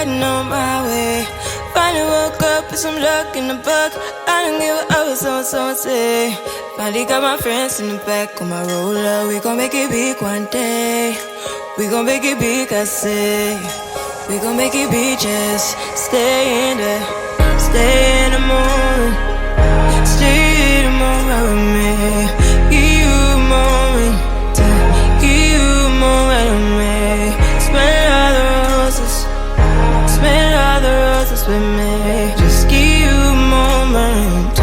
riding on my way. Finally woke up with some luck in the book. I don't give a what someone say. Finally got my friends in the back on my roller. We gon' make it big one day. We gon' make it big, I say. We gon' make it big, just stay in the moment. Stay in the moment with me. Give you a moment. Give you a moment with me. Smell all the roses. Smell all the roses with me. Just give you a moment.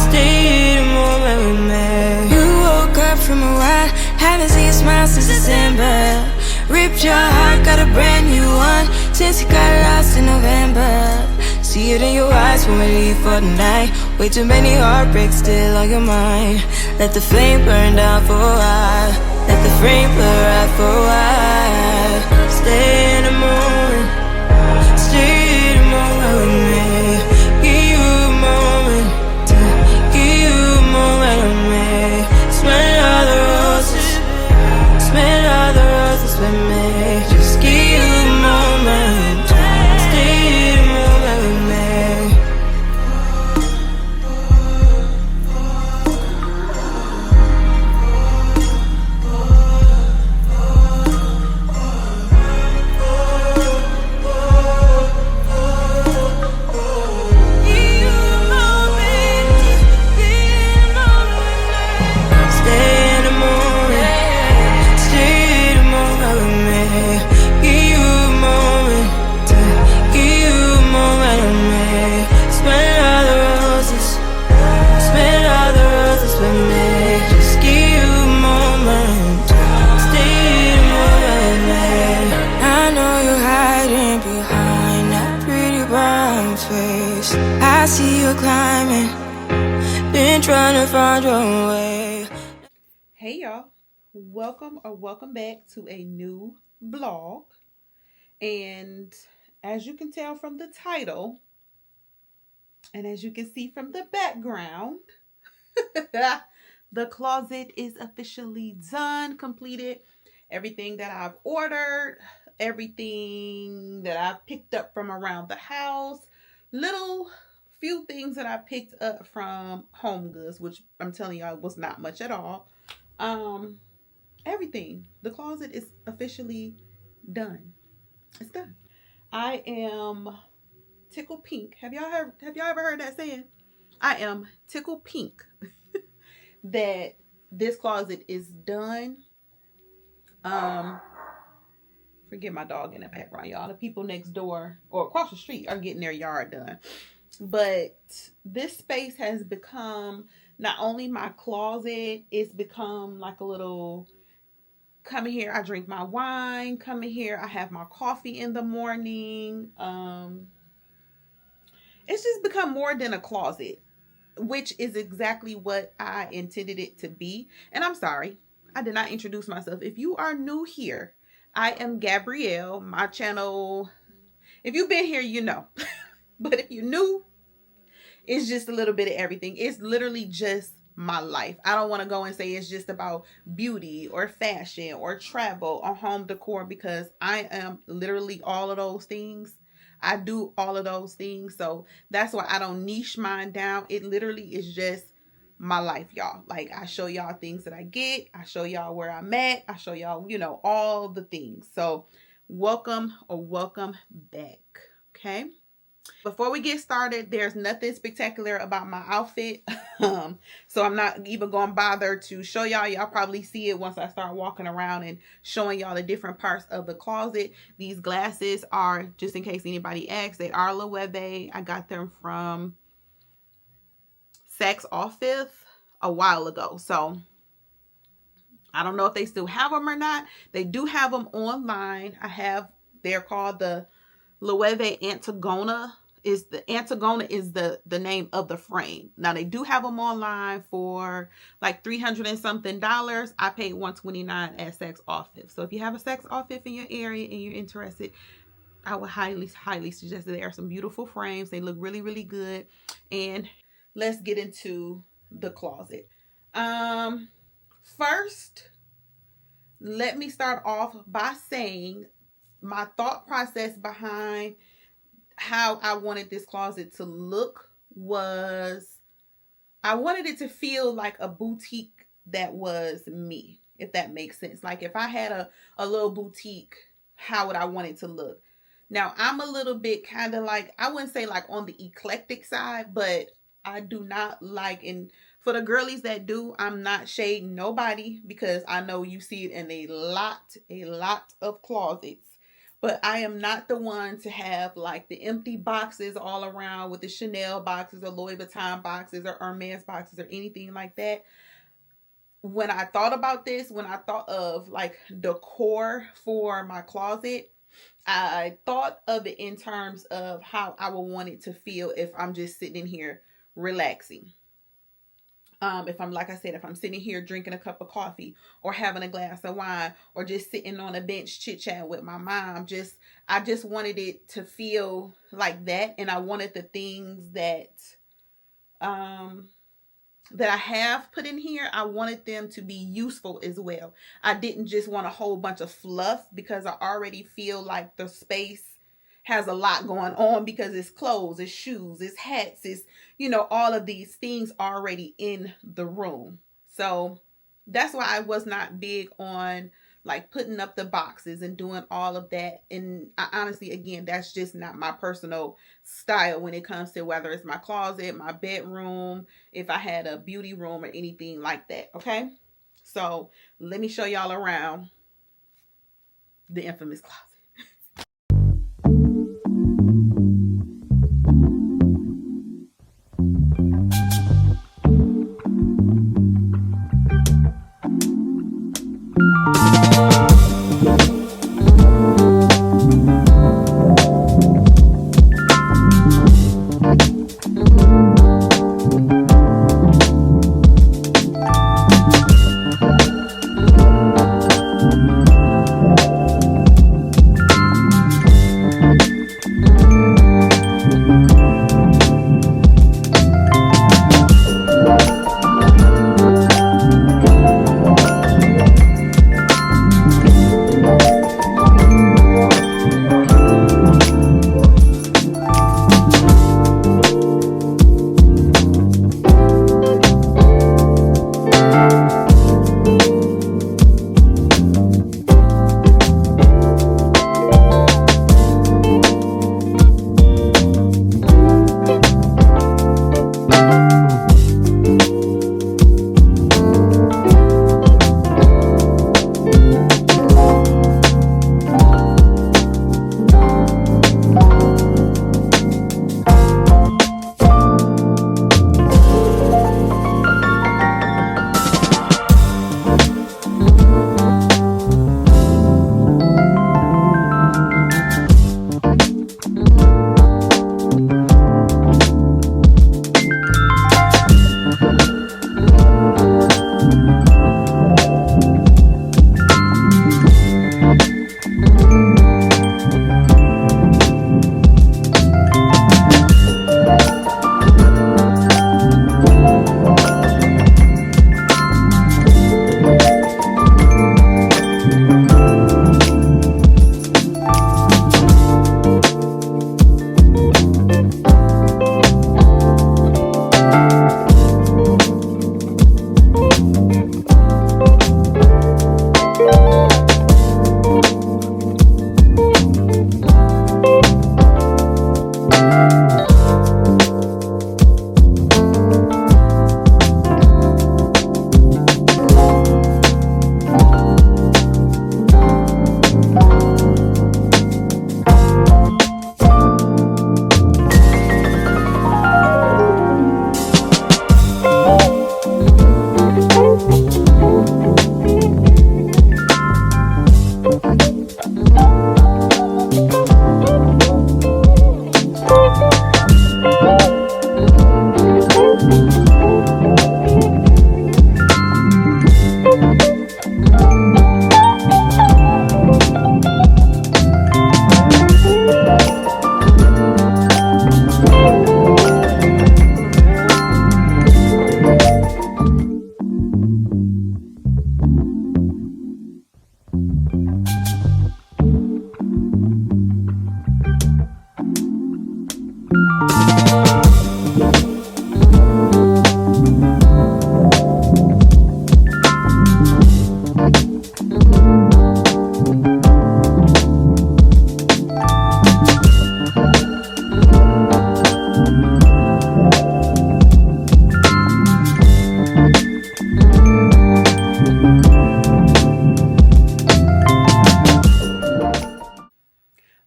Stay in the moment with me. You woke up from a while. Haven't seen you smile since December. Ripped your heart, got a brand new one since you got lost in November. See it in your eyes when we leave for the night. Way too many heartbreaks still on your mind. Let the flame burn down for a while. Let the flame blur out for a while. Stay in the moment. Stay in the moment with me. Give you a moment. Give you a moment with me. Smell all the roses. Smell all the roses with me. Just give you a moment. Stay in the moment with me. I see you climbing, been trying to find your way. Hey y'all, welcome back to a new vlog. And as you can tell from the title, and as you can see from the background, the closet is officially done, completed. Everything that I've ordered, everything that I picked up from around the house, little few things that I picked up from Home Goods, which I'm telling y'all was not much at all. Everything. The closet is officially done. It's done. I am tickle pink. Have y'all ever heard that saying? I am tickle pink that this closet is done. Forget my dog in the background, y'all. The people next door or across the street are getting their yard done. But this space has become not only my closet, it's become like a little, come in here, I drink my wine, come in here, I have my coffee in the morning. It's just become more than a closet, which is exactly what I intended it to be. And I'm sorry, I did not introduce myself. If you are new here, I am Gabrielle. My channel, if you've been here, you know. But if you're new, it's just a little bit of everything. It's literally just my life. I don't want to go and say it's just about beauty or fashion or travel or home decor, because I am literally all of those things. I do all of those things. So that's why I don't niche mine down. It literally is just my life, y'all. Like, I show y'all things that I get. I show y'all where I'm at. I show y'all, all the things. So welcome back. Okay. Before we get started, there's nothing spectacular about my outfit. So I'm not even going to bother to show y'all. Y'all probably see it once I start walking around and showing y'all the different parts of the closet. These glasses are, just in case anybody asks, they are Loewe. I got them from Saks Office a while ago. So I don't know if they still have them or not. They do have them online. They're called the Loewe Antigona. Antigona is the name of the frame. Now they do have them online for like $300 and something. I paid $129 at Saks Office. So if you have a Saks Office in your area and you're interested, I would highly suggest that. There are some beautiful frames. They look really, really good. And let's get into the closet. First, let me start off by saying my thought process behind how I wanted this closet to look was I wanted it to feel like a boutique that was me, if that makes sense. Like if I had a little boutique, how would I want it to look? Now, I'm a little bit kind of like, I wouldn't say like on the eclectic side, but I do not like, and for the girlies that do, I'm not shading nobody because I know you see it in a lot of closets. But I am not the one to have like the empty boxes all around with the Chanel boxes or Louis Vuitton boxes or Hermes boxes or anything like that. When I thought about this, when I thought of like decor for my closet, I thought of it in terms of how I would want it to feel if I'm just sitting in here relaxing. If I'm, like I said, if I'm sitting here drinking a cup of coffee or having a glass of wine or just sitting on a bench chit chatting with my mom, I just wanted it to feel like that. And I wanted the things that I have put in here, I wanted them to be useful as well. I didn't just want a whole bunch of fluff because I already feel like the space has a lot going on because it's clothes, it's shoes, it's hats, it's, all of these things already in the room. So that's why I was not big on like putting up the boxes and doing all of that. And I honestly, again, that's just not my personal style when it comes to whether it's my closet, my bedroom, if I had a beauty room or anything like that. Okay. So let me show y'all around the infamous closet.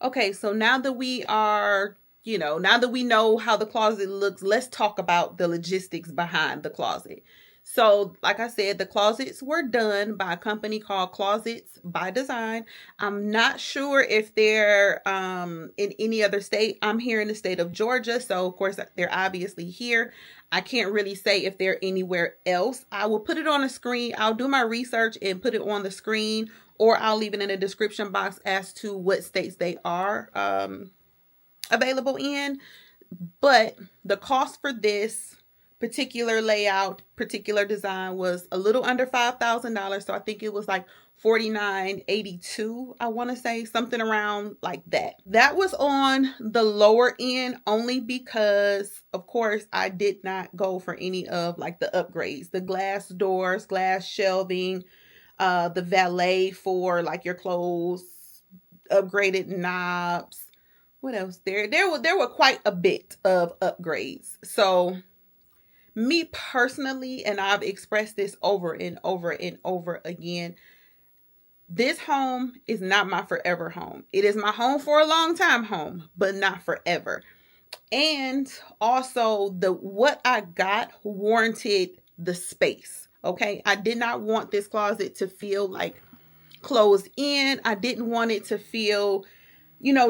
Okay, so now that we are, now that we know how the closet looks, let's talk about the logistics behind the closet. So, like I said, the closets were done by a company called Closets by Design. I'm not sure if they're in any other state. I'm here in the state of Georgia, so of course they're obviously here. I can't really say if they're anywhere else. I will put it on the screen. I'll do my research and put it on the screen, or I'll leave it in the description box as to what states they are available in. But the cost for this particular layout, particular design was a little under $5,000. So I think it was like $49.82, I want to say, something around like that. That was on the lower end only because, of course, I did not go for any of like the upgrades, the glass doors, glass shelving, the valet for like your clothes, upgraded knobs. What else? There were quite a bit of upgrades. So me personally, and I've expressed this over and over and over again, this home is not my forever home. It is my home for a long time home, but not forever. And also what I got warranted the space. Okay. I did not want this closet to feel like closed in. I didn't want it to feel,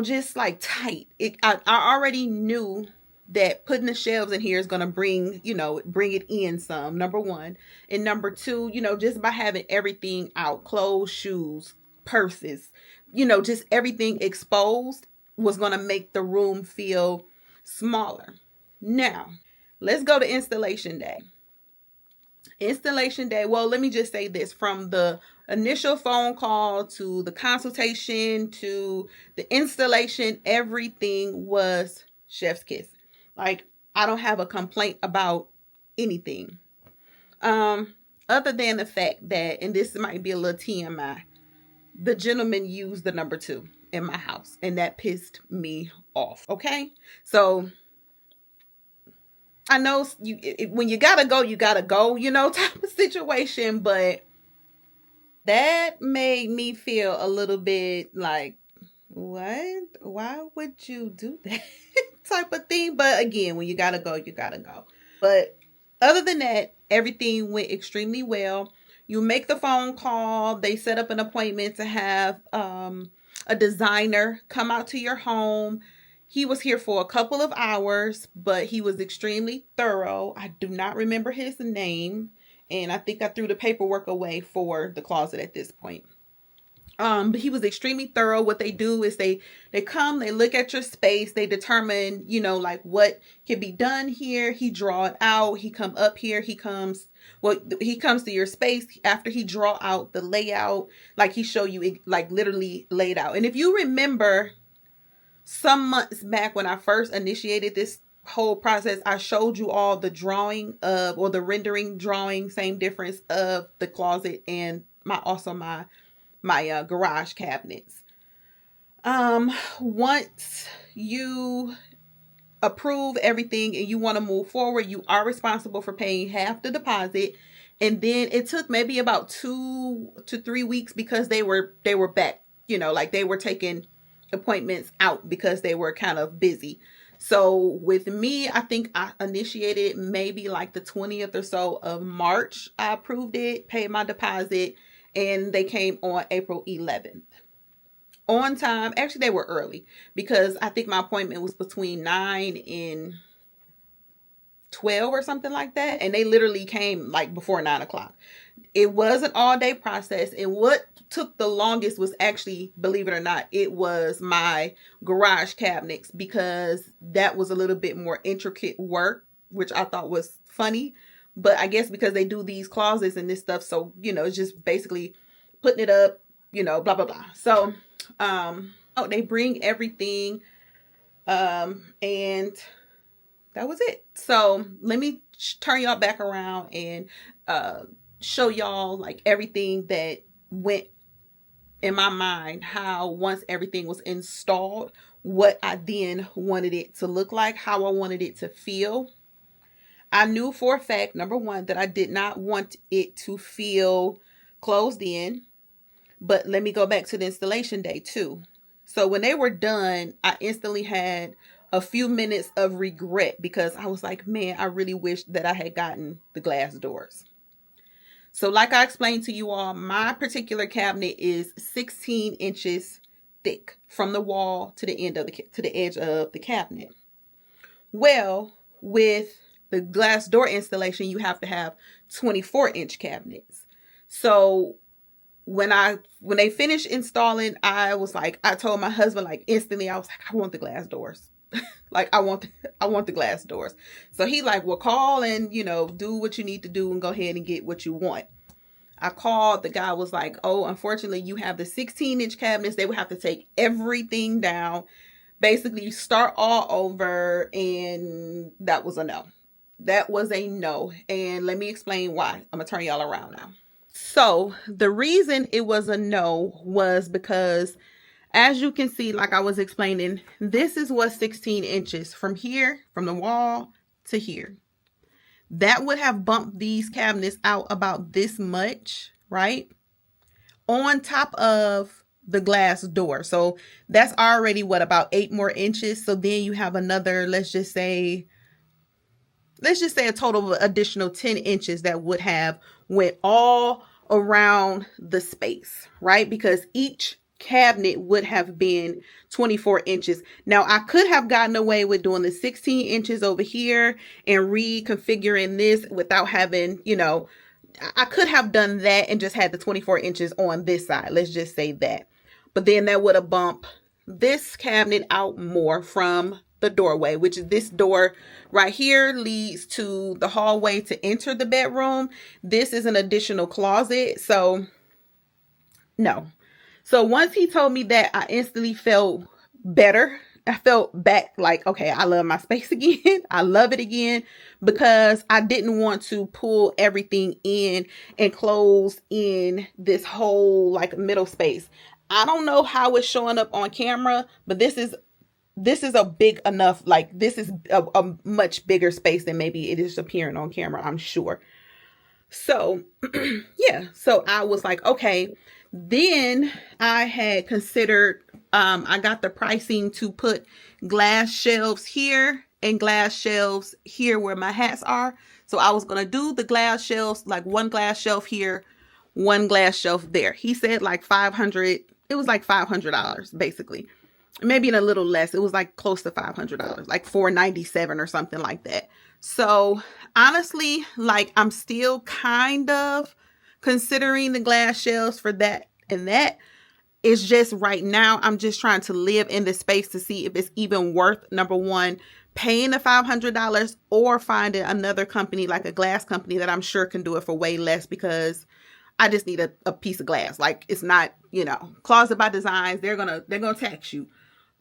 just like tight. I already knew that putting the shelves in here is going to bring it in some, number one. And number two, just by having everything out, clothes, shoes, purses, just everything exposed was going to make the room feel smaller. Now, let's go to installation day. Installation day. Well, let me just say this: from the initial phone call to the consultation to the installation, everything was chef's kiss. Like, I don't have a complaint about anything. Other than the fact that, and this might be a little TMI, the gentleman used the number 2 in my house, and that pissed me off. Okay, so I know when you gotta go, type of situation, but that made me feel a little bit like, what? Why would you do that type of thing? But again, when you gotta go, you gotta go. But other than that, everything went extremely well. You make the phone call. They set up an appointment to have a designer come out to your home. He was here for a couple of hours, but he was extremely thorough. I do not remember his name, and I think I threw the paperwork away for the closet at this point. But he was extremely thorough. What they do is they come, they look at your space, they determine, like what can be done here. He draw it out. He come up here. He comes to your space after he draw out the layout. Like, he show you it, like, literally laid out. And if you remember, some months back when I first initiated this whole process, I showed you all the drawing of, or the rendering drawing, same difference, of the closet and my garage cabinets. Once you approve everything and you want to move forward, you are responsible for paying half the deposit. And then it took maybe about 2 to 3 weeks because they were back, like they were taking appointments out because they were kind of busy. So with me, I think I initiated maybe like the 20th or so of March. I approved it, paid my deposit, and they came on April 11th. On time. Actually, they were early because I think my appointment was between 9 and 12 or something like that. And they literally came like before 9 o'clock. It was an all day process. And what took the longest was actually, believe it or not, it was my garage cabinets, because that was a little bit more intricate work, which I thought was funny. But I guess because they do these closets and this stuff, so, it's just basically putting it up, blah, blah, blah. So, they bring everything. And that was it. So let me turn y'all back around and show y'all like everything that went in my mind, how once everything was installed, what I then wanted it to look like, how I wanted it to feel. I knew for a fact, number one, that I did not want it to feel closed in. But let me go back to the installation day too. So when they were done, I instantly had a few minutes of regret because I was like, man, I really wish that I had gotten the glass doors. So like I explained to you all, my particular cabinet is 16 inches thick from the wall to the end of to the edge of the cabinet. Well, with the glass door installation, you have to have 24-inch cabinets. So when they finished installing, I was like, I told my husband like instantly, I was like, I want the glass doors. Like I want the glass doors. So he like, well, call and do what you need to do and go ahead and get what you want. I called, the guy was like, oh, unfortunately you have the 16-inch cabinets. They would have to take everything down, basically start all over. And that was a no. That was a no. And let me explain why. I'm gonna turn y'all around now. So the reason it was a no was because, as you can see, like I was explaining, this is what 16 inches from here, from the wall to here. That would have bumped these cabinets out about this much, right? On top of the glass door. So that's already about 8 more inches. So then you have another, let's just say a total of additional 10 inches that would have went all around the space, right? Because each cabinet would have been 24 inches. Now I could have gotten away with doing the 16 inches over here and reconfiguring this without having, I could have done that and just had the 24 inches on this side. Let's just say that. But then that would have bumped this cabinet out more from the doorway, which is this door right here leads to the hallway to enter the bedroom. This is an additional closet. So no. So once he told me that, I instantly felt better. I felt back like, okay, I love my space again. I love it again, because I didn't want to pull everything in and close in this whole like middle space. I don't know how it's showing up on camera, but this is a big enough, like this is a much bigger space than maybe it is appearing on camera, I'm sure. So yeah, so I was like, okay. Then I had considered, I got the pricing to put glass shelves here and glass shelves here where my hats are. So I was going to do the glass shelves, like one glass shelf here, one glass shelf there. He said like 500, it was like $500 basically. Maybe a little less. It was like close to $500, like $497 or something like that. So honestly, like I'm still kind of considering the glass shelves for that and that. It's just right now, I'm just trying to live in the space to see if it's even worth, number one, paying the $500 or finding another company, like a glass company that I'm sure can do it for way less, because I just need a piece of glass. Like it's not, Closet by Designs, they're gonna tax you.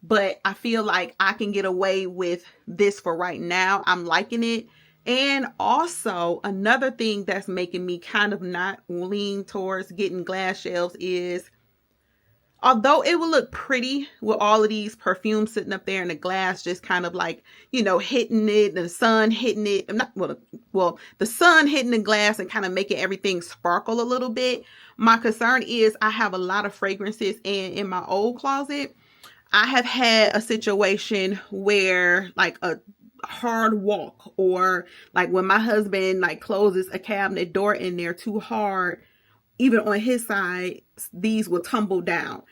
But I feel like I can get away with this for right now. I'm liking it. And also another thing that's making me kind of not lean towards getting glass shelves is, although it will look pretty with all of these perfumes sitting up there and the glass just kind of like, hitting it, the sun hitting it. The sun hitting the glass and kind of making everything sparkle a little bit. My concern is I have a lot of fragrances, and in my old closet, I have had a situation where like a hard walk, or like when my husband like closes a cabinet door in there too hard, even on his side, these will tumble down.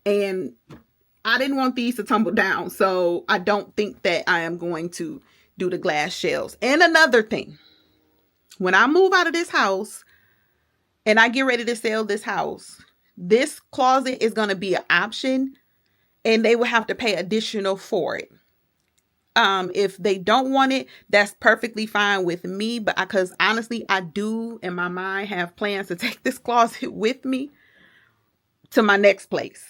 And I didn't want these to tumble down. So I don't think that I am going to do the glass shelves. And another thing, when I move out of this house and I get ready to sell this house, this closet is going to be an option, and they will have to pay additional for it. If they don't want it, that's perfectly fine with me. But because honestly, I do in my mind have plans to take this closet with me to my next place.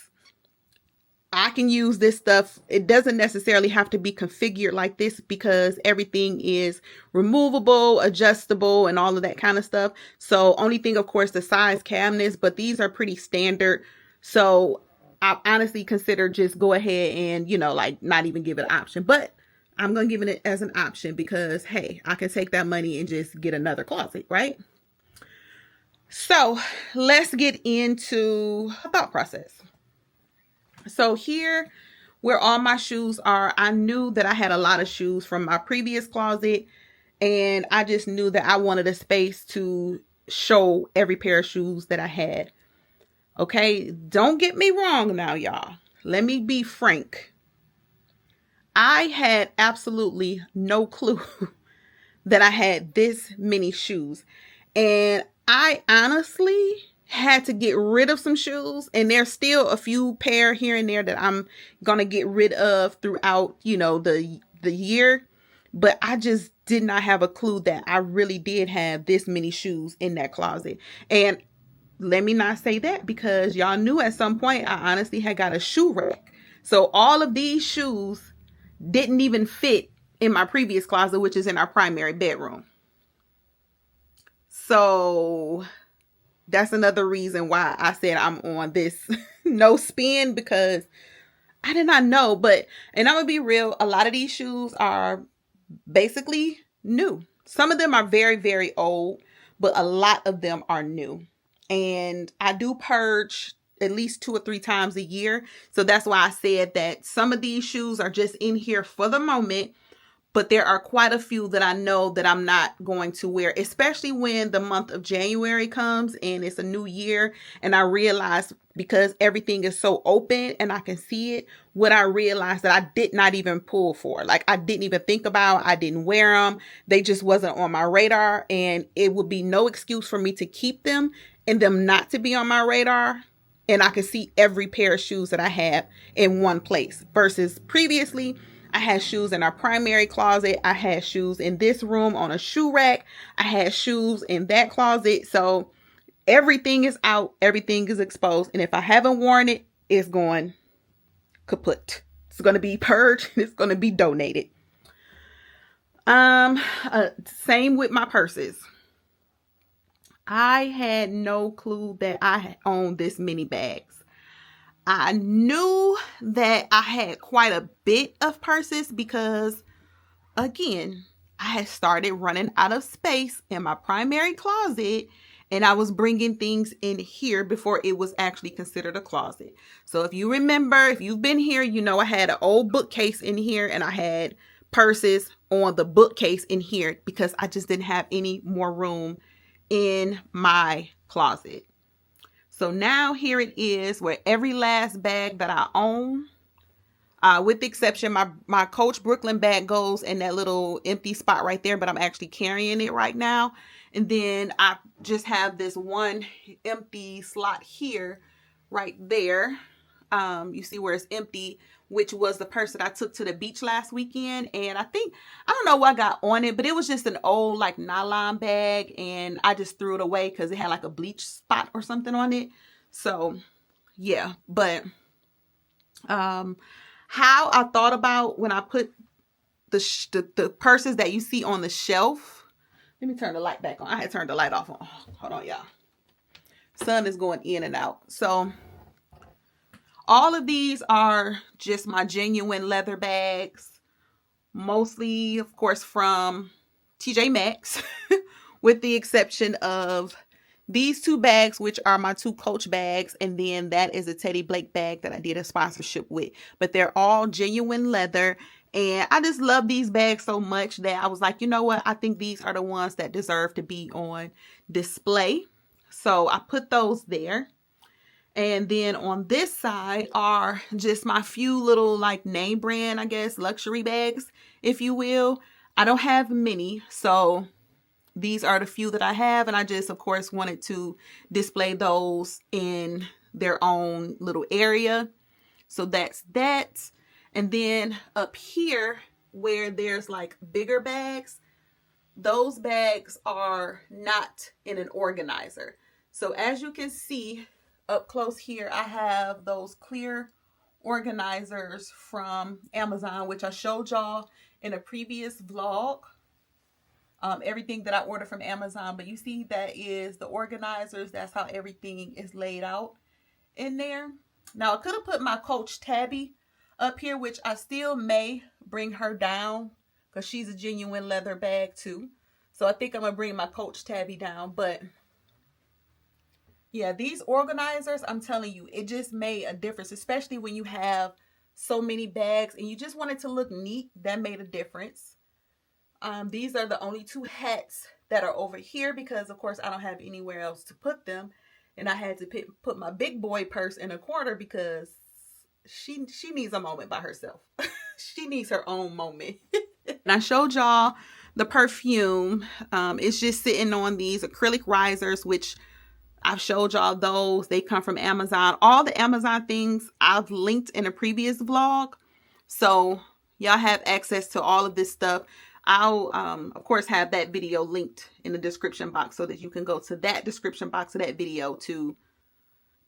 I can use this stuff. It doesn't necessarily have to be configured like this because everything is removable, adjustable, and all of that kind of stuff. So only thing, of course, the size cabinets, but these are pretty standard. So I honestly consider just go ahead and, like not even give it an option. But I'm going to give it as an option because, hey, I can take that money and just get another closet, right? So let's get into a thought process. So here where all my shoes are, I knew that I had a lot of shoes from my previous closet, and I just knew that I wanted a space to show every pair of shoes that I had. Okay, don't get me wrong now, y'all. Let me be frank. I had absolutely no clue that I had this many shoes. And I honestly had to get rid of some shoes, and there's still a few pair here and there that I'm gonna get rid of throughout, the year. But I just did not have a clue that I really did have this many shoes in that closet. And let me not say that, because y'all knew at some point I honestly had got a shoe rack. So all of these shoes didn't even fit in my previous closet, which is in our primary bedroom. So that's another reason why I said I'm on this no spin, because I did not know. And I'm gonna be real, a lot of these shoes are basically new. Some of them are very, very old, but a lot of them are new. And I do purge at least 2 or 3 times a year. So that's why I said that some of these shoes are just in here for the moment. But there are quite a few that I know that I'm not going to wear, especially when the month of January comes and it's a new year. And I realize, because everything is so open and I can see it, what I realized that I did not even pull for. Like, I didn't even think about, I didn't wear them. They just wasn't on my radar. And it would be no excuse for me to keep them and them not to be on my radar. And I can see every pair of shoes that I have in one place, versus previously, I had shoes in our primary closet. I had shoes in this room on a shoe rack. I had shoes in that closet. So everything is out. Everything is exposed. And if I haven't worn it, it's going kaput. It's going to be purged. It's going to be donated. Same with my purses. I had no clue that I owned this many bags. I knew that I had quite a bit of purses because, again, I had started running out of space in my primary closet, and I was bringing things in here before it was actually considered a closet. So if you remember, if you've been here, you know I had an old bookcase in here, and I had purses on the bookcase in here because I just didn't have any more room in my closet. So now here it is, where every last bag that I own, with the exception, my Coach Brooklyn bag goes in that little empty spot right there, but I'm actually carrying it right now. And then I just have this one empty slot here, right there. You see where it's empty, which was the purse that I took to the beach last weekend. And I don't know what I got on it, but it was just an old like nylon bag, and I just threw it away because it had like a bleach spot or something on it. So yeah, but how I thought about when I put the purses that you see on the shelf. Let me turn the light back on. I had turned the light off. Hold on, y'all. Sun is going in and out. So all of these are just my genuine leather bags, mostly, of course, from TJ Maxx, with the exception of these 2 bags, which are my 2 Coach bags, and then that is a Teddy Blake bag that I did a sponsorship with. But they're all genuine leather, and I just love these bags so much that I was like, you know what? I think these are the ones that deserve to be on display. So I put those there. And then on this side are just my few little like name brand, I guess, luxury bags, if you will. I don't have many, so these are the few that I have. And I just, of course, wanted to display those in their own little area. So that's that. And then up here where there's like bigger bags, those bags are not in an organizer. So as you can see, up close here, I have those clear organizers from Amazon, which I showed y'all in a previous vlog. Everything that I ordered from Amazon, but you see that is the organizers. That's how everything is laid out in there. Now I could have put my Coach Tabby up here, which I still may bring her down because she's a genuine leather bag too. So I think I'm gonna bring my Coach Tabby down. But yeah, these organizers, I'm telling you, it just made a difference, especially when you have so many bags and you just want it to look neat. That made a difference. These are the only two hats that are over here because, of course, I don't have anywhere else to put them. And I had to put my big boy purse in a corner because she needs a moment by herself. She needs her own moment. And I showed y'all the perfume. It's just sitting on these acrylic risers, which I've showed y'all those. They come from Amazon. All the Amazon things I've linked in a previous vlog. So y'all have access to all of this stuff. I'll, of course, have that video linked in the description box so that you can go to that description box of that video to,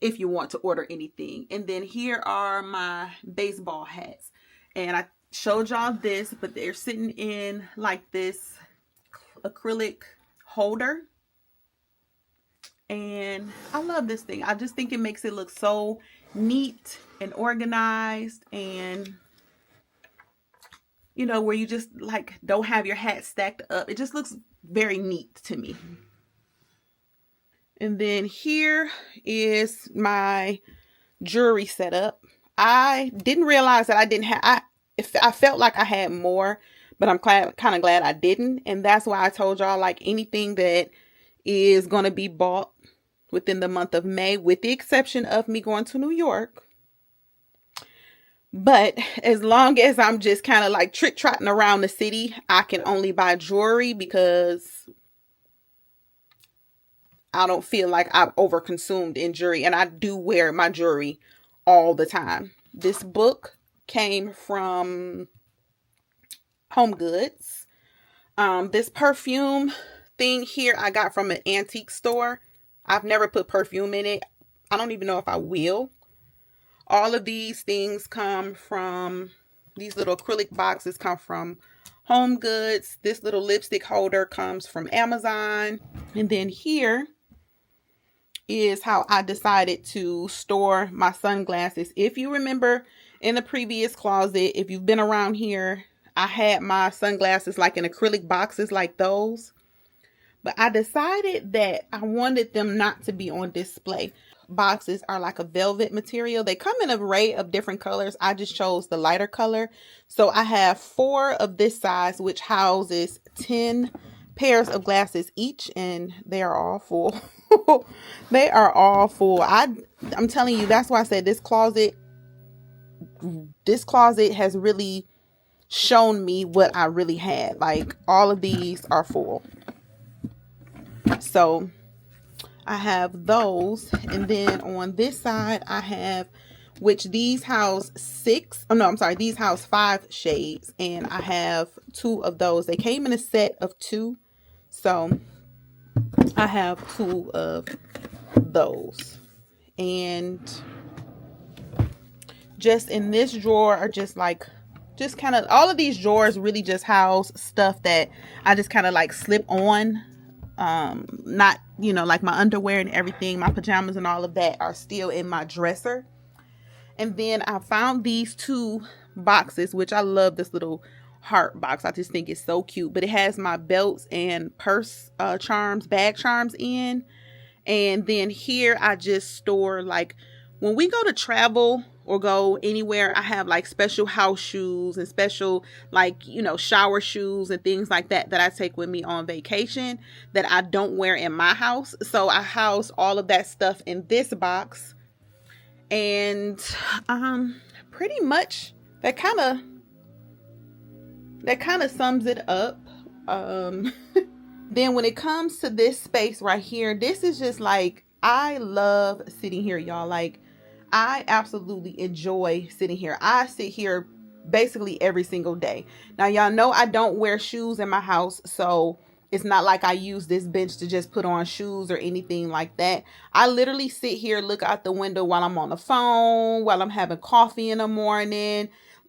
if you want to order anything. And then here are my baseball hats. And I showed y'all this, but they're sitting in like this acrylic holder. And I love this thing. I just think it makes it look so neat and organized, and you know, where you just like don't have your hat stacked up. It just looks very neat to me. And then here is my jewelry setup. I didn't realize that I didn't have, I felt like I had more, but I'm kind of glad I didn't. And that's why I told y'all, like, anything that is going to be bought within the month of May, with the exception of me going to New York. But as long as I'm just kind of like trick-trotting around the city, I can only buy jewelry because I don't feel like I'm overconsumed in jewelry. And I do wear my jewelry all the time. This book came from Home Goods. This perfume thing here I got from an antique store. I've never put perfume in it. I don't even know if I will. All of these things come from, these little acrylic boxes come from Home Goods. This little lipstick holder comes from Amazon. And then here is how I decided to store my sunglasses. If you remember in the previous closet, if you've been around here, I had my sunglasses like in acrylic boxes like those. But I decided that I wanted them not to be on display. Boxes are like a velvet material. They come in an array of different colors. I just chose the lighter color. So I have 4 of this size, which houses 10 pairs of glasses each, and they are all full. They are all full. I'm telling you, that's why I said this closet has really shown me what I really had. Like, all of these are full. So I have those, and then on this side I have, which these house these house 5 shades, and I have 2 of those. They came in a set of 2, so I have 2 of those. And just in this drawer are just kind of, all of these drawers really just house stuff that I just kind of like slip on. Not, you know, like my underwear and everything, my pajamas and all of that are still in my dresser. And then I found these 2 boxes, which I love this little heart box. I just think it's so cute, but it has my belts and purse charms, bag charms in. And then here I just store, like, when we go to travel or go anywhere, I have like special house shoes and special, like, you know, shower shoes and things like that I take with me on vacation that I don't wear in my house. So I house all of that stuff in this box. And pretty much that kind of sums it up. Then when it comes to this space right here, this is just like, I love sitting here, y'all. Like, I absolutely enjoy sitting here. I sit here basically every single day. Now, y'all know I don't wear shoes in my house, so It's not like I use this bench to just put on shoes or anything like that. I literally sit here, look out the window while I'm on the phone, while I'm having coffee in the morning.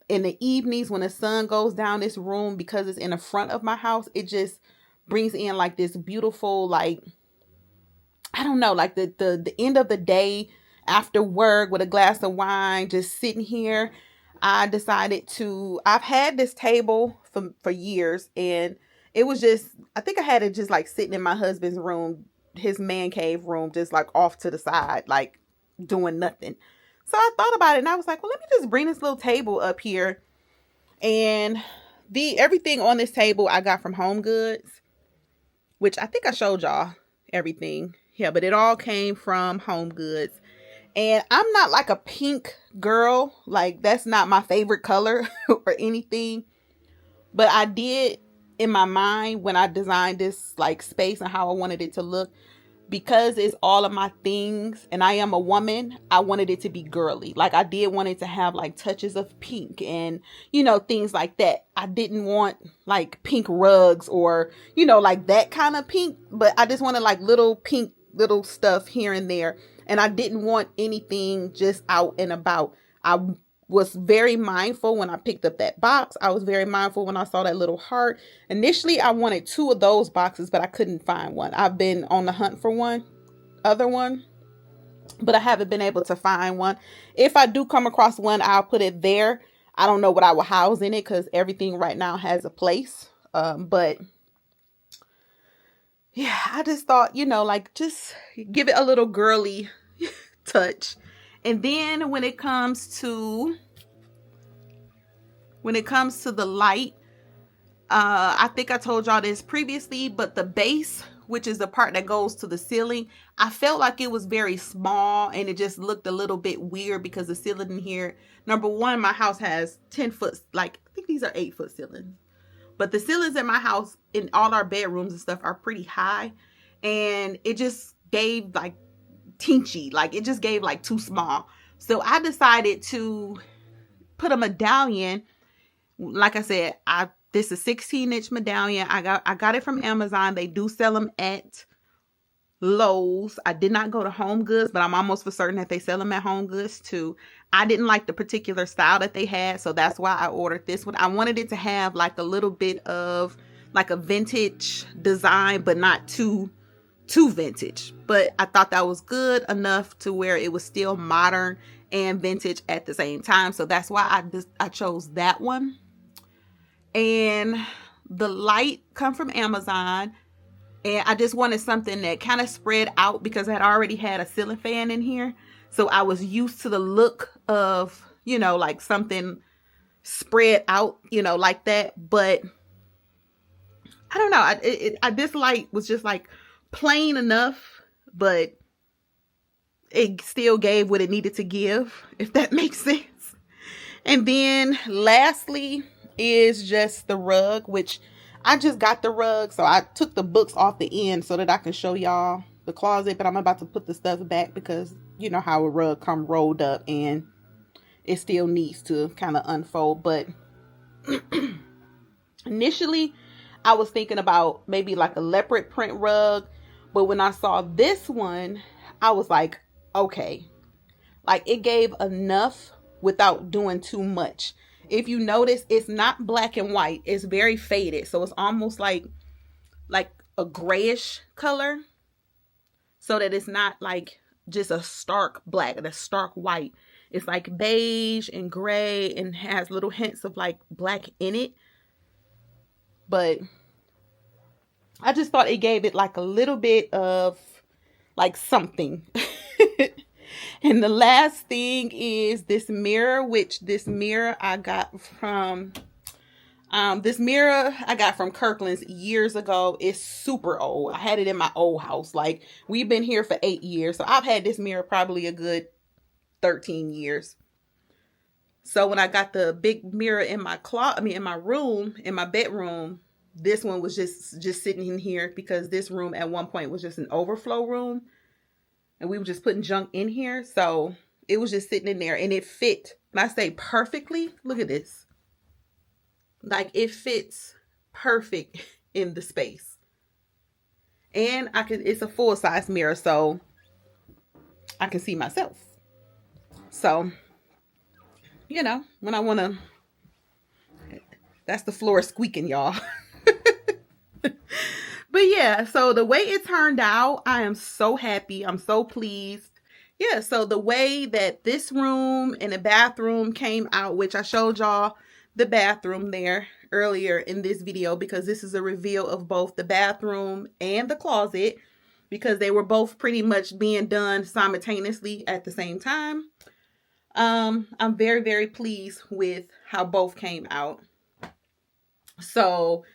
In the evenings when the sun goes down, this room, because it's in the front of my house, it just brings in like this beautiful, like, I don't know, like the end of the day after work with a glass of wine, just sitting here. I've had this table for years, and it was just, I think I had it just like sitting in my husband's room, his man cave room, just like off to the side, like doing nothing. So I thought about it, and I was like, well, let me just bring this little table up here. And everything on this table I got from Home Goods, which I think I showed y'all everything. Yeah, but it all came from Home Goods. And I'm not like a pink girl. Like, that's not my favorite color or anything. But I did, in my mind, when I designed this like space and how I wanted it to look, because it's all of my things and I am a woman, I wanted it to be girly. Like, I did want it to have like touches of pink and, things like that. I didn't want like pink rugs or, like that kind of pink, but I just wanted like little pink, little stuff here and there. And I didn't want anything just out and about. I was very mindful when I picked up that box. I was very mindful when I saw that little heart. Initially, I wanted 2 of those boxes, but I couldn't find one. I've been on the hunt for other one, but I haven't been able to find one. If I do come across one, I'll put it there. I don't know what I will house in it because everything right now has a place. But yeah, I just thought, like, just give it a little girly touch. And then when it comes to the light, I think I told y'all this previously, but the base, which is the part that goes to the ceiling, I felt like it was very small and it just looked a little bit weird because the ceiling in here, number one, my house has 10 foot, like, I think these are 8 foot ceilings. But the ceilings in my house, in all our bedrooms and stuff, are pretty high. And it just gave like teensy, like it just gave like too small. So I decided to put a medallion. Like I said, this is a 16-inch medallion. I got it from Amazon. They do sell them at Lowe's. I did not go to Home Goods, but I'm almost for certain that they sell them at Home Goods too. I didn't like the particular style that they had, so that's why I ordered this one. I wanted it to have like a little bit of like a vintage design, but not too vintage. But I thought that was good enough to where it was still modern and vintage at the same time. So that's why I chose that one. And the light come from Amazon. And I just wanted something that kind of spread out because I had already had a ceiling fan in here. So I was used to the look of, like something spread out, like that. But I don't know. This light was just like plain enough, but it still gave what it needed to give, if that makes sense. And then lastly is just the rug, which I just got the rug. So I took the books off the end so that I can show y'all the closet, but I'm about to put the stuff back because you know how a rug come rolled up and it still needs to kind of unfold. But initially I was thinking about maybe like a leopard print rug, but when I saw this one, I was like, okay, like it gave enough without doing too much. If you notice, it's not black and white. It's very faded. So it's almost like a grayish color, so that it's not like just a stark black and a stark white. It's like beige and gray and has little hints of like black in it. But I just thought it gave it like a little bit of like something. And the last thing is this mirror, which this mirror I got from Kirkland's years ago. It's super old. I had it in my old house. Like, we've been here for 8 years. So I've had this mirror probably a good 13 years. So when I got the big mirror in my in my room, in my bedroom, this one was just sitting in here because this room at one point was just an overflow room. And we were just putting junk in here. So it was just sitting in there and it fit. When I say perfectly, look at this. Like, it fits perfect in the space. And it's a full-size mirror, so I can see myself. So, you know, when I want to, that's the floor squeaking, y'all. But yeah, so the way it turned out, I am so happy. I'm so pleased. Yeah, so the way that this room and the bathroom came out, which I showed y'all the bathroom there earlier in this video, because this is a reveal of both the bathroom and the closet, because they were both pretty much being done simultaneously at the same time. I'm very, very pleased with how both came out. So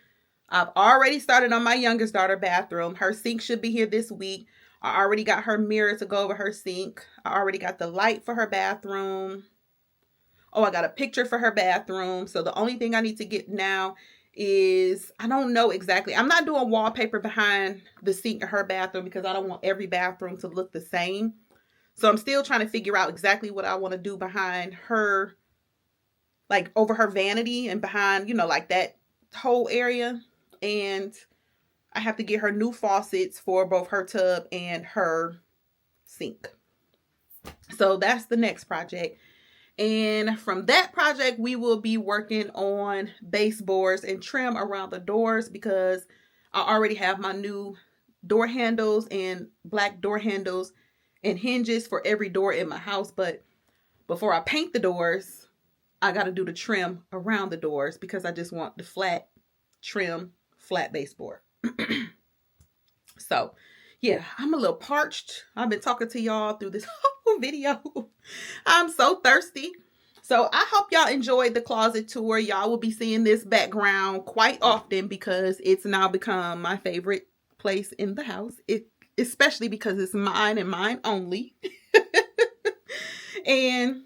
I've already started on my youngest daughter bathroom. Her sink should be here this week. I already got her mirror to go over her sink. I already got the light for her bathroom. Oh, I got a picture for her bathroom. So the only thing I need to get now is, I don't know exactly. I'm not doing wallpaper behind the sink in her bathroom because I don't want every bathroom to look the same. So I'm still trying to figure out exactly what I want to do behind her, like over her vanity and behind, you know, like that whole area. And I have to get her new faucets for both her tub and her sink. So that's the next project. And from that project, we will be working on baseboards and trim around the doors, because I already have my new door handles and black door handles and hinges for every door in my house. But before I paint the doors, I got to do the trim around the doors, because I just want the flat trim, flat baseboard. So yeah, I'm a little parched. I've been talking to y'all through this whole video. I'm so thirsty. So I hope y'all enjoyed the closet tour. Y'all will be seeing this background quite often, because it's now become my favorite place in the house. Especially because it's mine and mine only. And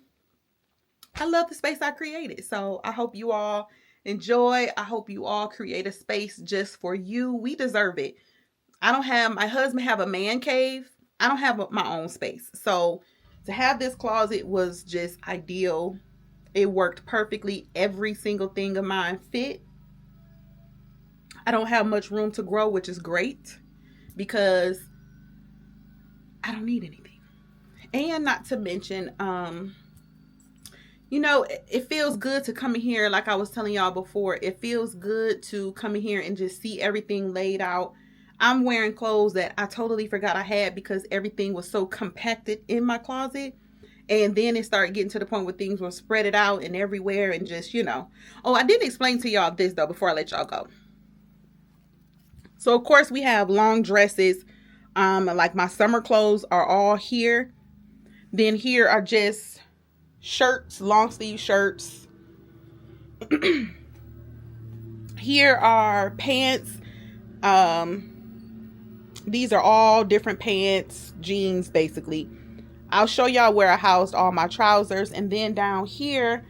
I love the space I created. So I hope you all enjoy. I hope you all create a space just for you. We deserve it. My husband have a man cave. I don't have my own space. So to have this closet was just ideal. It worked perfectly. Every single thing of mine fit. I don't have much room to grow, which is great, because I don't need anything. And not to mention, you know, it feels good to come in here. Like I was telling y'all before, it feels good to come in here and just see everything laid out. I'm wearing clothes that I totally forgot I had, because everything was so compacted in my closet. And then it started getting to the point where things were spread it out and everywhere, and just, you know. Oh, I didn't explain to y'all this though before I let y'all go. So of course we have long dresses. Like my summer clothes are all here. Then here are just shirts, long sleeve shirts. Here are pants. These are all different pants, jeans, basically. I'll show y'all where I housed all my trousers. And then down here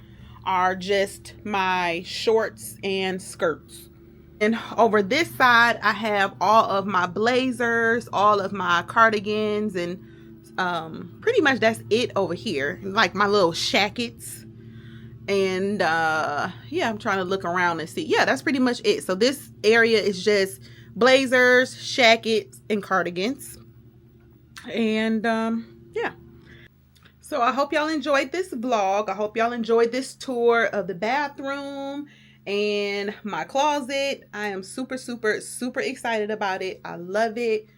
are just my shorts and skirts. And over this side, I have all of my blazers, all of my cardigans, and pretty much that's it over here. Like my little shackets. And yeah, I'm trying to look around and see. Yeah, that's pretty much it. So this area is just blazers, shackets, and cardigans. And yeah. So I hope y'all enjoyed this vlog. I hope y'all enjoyed this tour of the bathroom and my closet. I am super, super, super excited about it. I love it.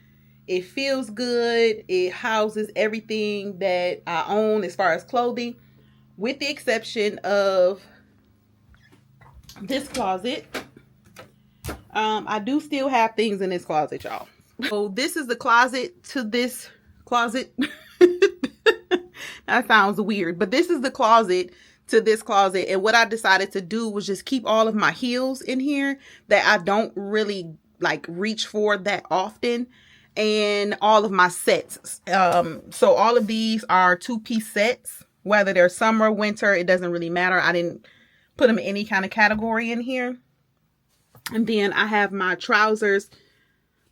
It feels good. It houses everything that I own as far as clothing, with the exception of this closet. I do still have things in this closet, y'all. So this is the closet to this closet. That sounds weird, but this is the closet to this closet. And what I decided to do was just keep all of my heels in here that I don't really like reach for that often, and all of my sets. So all of these are 2-piece sets, whether they're summer, winter, it doesn't really matter. I didn't put them in any kind of category in here. And then I have my trousers.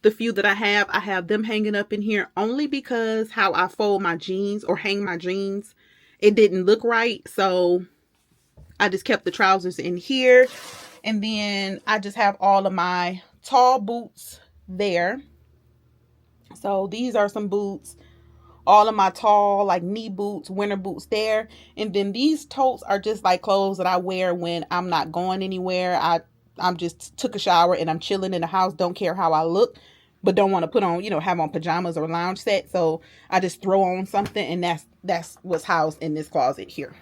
The few that I have them hanging up in here only because how I fold my jeans or hang my jeans, it didn't look right. So I just kept the trousers in here. And then I just have all of my tall boots there. So these are some boots. All of my tall, like knee boots, winter boots there. And then these totes are just like clothes that I wear when I'm not going anywhere. I'm just took a shower and I'm chilling in the house. Don't care how I look, but don't want to put on, have on pajamas or lounge set. So I just throw on something, and that's what's housed in this closet here.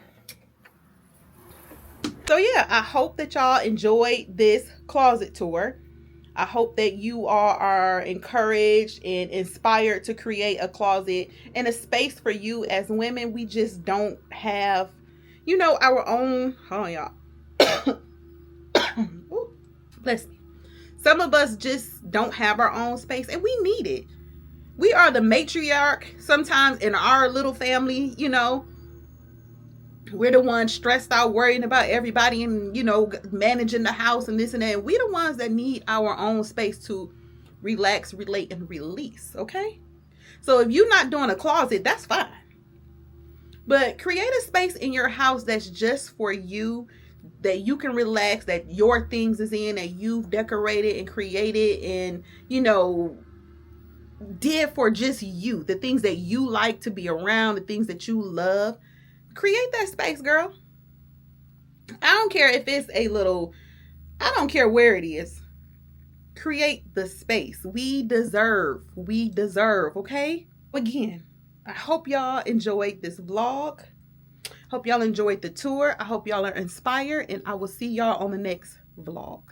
So yeah, I hope that y'all enjoyed this closet tour. I hope that you all are encouraged and inspired to create a closet and a space for you. As women, we just don't have, our own. Hold on, y'all. Ooh, bless me. Some of us just don't have our own space, and we need it. We are the matriarch sometimes in our little family, We're the ones stressed out, worrying about everybody and, managing the house and this and that. We're the ones that need our own space to relax, relate, and release, okay? So if you're not doing a closet, that's fine. But create a space in your house that's just for you, that you can relax, that your things is in, that you've decorated and created and, did for just you. The things that you like to be around, the things that you love. Create that space, girl. I don't care if it's I don't care where it is. Create the space. We deserve, okay? Again, I hope y'all enjoyed this vlog. Hope y'all enjoyed the tour. I hope y'all are inspired, and I will see y'all on the next vlog.